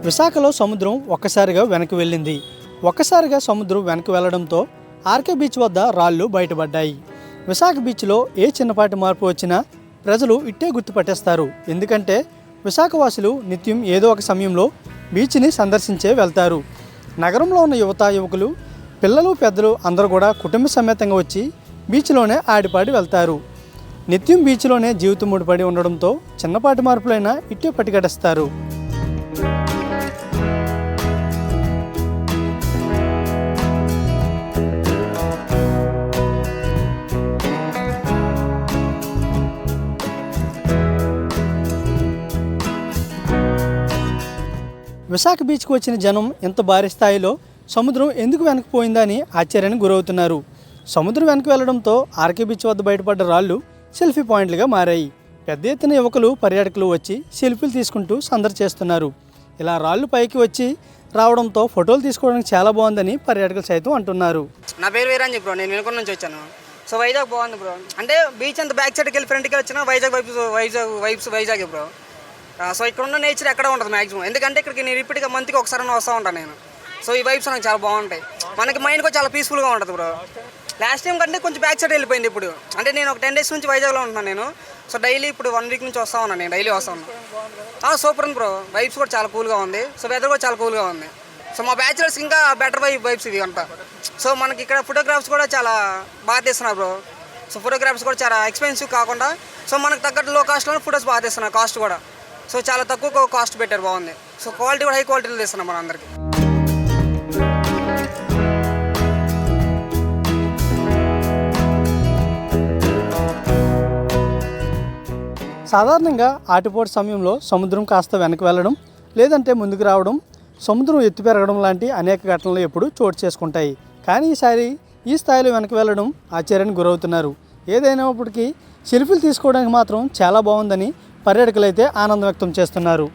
విశాఖలో సముద్రం ఒక్కసారిగా వెనక్కి వెళ్ళింది. ఒక్కసారిగా సముద్రం వెనక్కి వెళ్లడంతో ఆర్కే బీచ్ వద్ద రాళ్లు బయటపడ్డాయి. విశాఖ బీచ్లో ఏ చిన్నపాటి మార్పు వచ్చినా ప్రజలు ఇట్టే గుర్తుపట్టేస్తారు. ఎందుకంటే విశాఖవాసులు నిత్యం ఏదో ఒక సమయంలో బీచ్ని సందర్శించే వెళ్తారు. నగరంలో ఉన్న యువత యువకులు, పిల్లలు పెద్దలు అందరూ కూడా కుటుంబ సమేతంగా వచ్చి బీచ్లోనే ఆడిపాడి వెళ్తారు. నిత్యం బీచ్లోనే జీవితం ముడిపడి ఉండడంతో చిన్నపాటి మార్పులైనా ఇట్టే పట్టుకట్టేస్తారు. విశాఖ బీచ్కి వచ్చిన జనం ఇంత భారీ స్థాయిలో సముద్రం ఎందుకు వెనక్కిపోయిందని ఆశ్చర్యానికి గురవుతున్నారు. సముద్రం వెనక్కి వెళ్లడంతో ఆర్కే బీచ్ వద్ద బయటపడ్డ రాళ్లు సెల్ఫీ పాయింట్లుగా మారాయి. పెద్ద ఎత్తున యువకులు పర్యాటకులు వచ్చి సెల్ఫీలు తీసుకుంటూ సందడి చేస్తున్నారు. ఇలా రాళ్లు పైకి వచ్చి రావడంతో ఫోటోలు తీసుకోవడానికి చాలా బాగుందని పర్యాటకులు సైతం అంటున్నారు. నా పేరు వీరాంజీ బ్రో, నేను వెనుకొండ నుంచి వచ్చాను. సో వైజాగ్ బాగుంది బ్రో. అంటే బీచ్ అంతా బ్యాక్ సైడ్కి వెళ్ళి ఫ్రంట్కి వచ్చినా వైజాగ్ బ్రో. సో ఇక్కడ ఉన్న నేచర్ ఎక్కడ ఉంటుంది మ్యాక్సిమం. ఎందుకంటే ఇక్కడికి నేను రిపీట్గా మంత్కి ఒకసారి వస్తూ ఉంటాను నేను. సో ఈ వైబ్స్ నాకు చాలా బాగుంటాయి. మనకి మైండ్ కూడా చాలా పీస్ఫుల్గా ఉంటుంది బ్రో. లాస్ట్ టైం కంటే కొంచెం బ్యాక్ సైడ్ వెళ్ళిపోయింది ఇప్పుడు. అంటే నేను ఒక 10 days నుంచి వైజాగ్లో ఉంటున్నాను నేను. సో డైలీ ఇప్పుడు 1 week నుంచి వస్తూ ఉన్నాను, నేను డైలీ వస్తాను. సూపర్ ఉంది బ్రో, వైబ్స్ కూడా చాలా కూల్గా ఉంది. సో వెదర్ కూడా చాలా కూల్గా ఉంది. సో మా బ్యాచులర్స్ ఇంకా బెటర్ వైబ్స్ ఇవి అంతా. సో మనకి ఇక్కడ ఫోటోగ్రాఫ్స్ కూడా చాలా బాగా తీస్తున్నారు బ్రో. సో ఫోటోగ్రాఫ్స్ కూడా చాలా ఎక్స్పెన్సివ్ కాకుండా సో మనకు తగ్గట్టు లో కాస్ట్లో ఫొటోస్ బాగా తీస్తున్నారు. కాస్ట్ కూడా సో చాలా తక్కువ కాస్ట్ పెట్టారు, బాగుంది. సో క్వాలిటీ కూడా హై క్వాలిటీలో తీస్తున్నాం మన అందరికి. సాధారణంగా ఆటిపోటు సమయంలో సముద్రం కాస్త వెనక్కి వెళ్ళడం లేదంటే ముందుకు రావడం, సముద్రం ఎత్తు పెరగడం లాంటి అనేక ఘటనలు ఎప్పుడు చోటు చేసుకుంటాయి. కానీ ఈసారి ఈ స్థాయిలో వెనక్కి వెళ్ళడం ఆశ్చర్యానికి గురవుతున్నారు. ఏదైనప్పటికీ సెల్ఫీలు తీసుకోవడానికి మాత్రం చాలా బాగుందని పర్యాటకులు అయితే ఆనందం వ్యక్తం చేస్తున్నారు.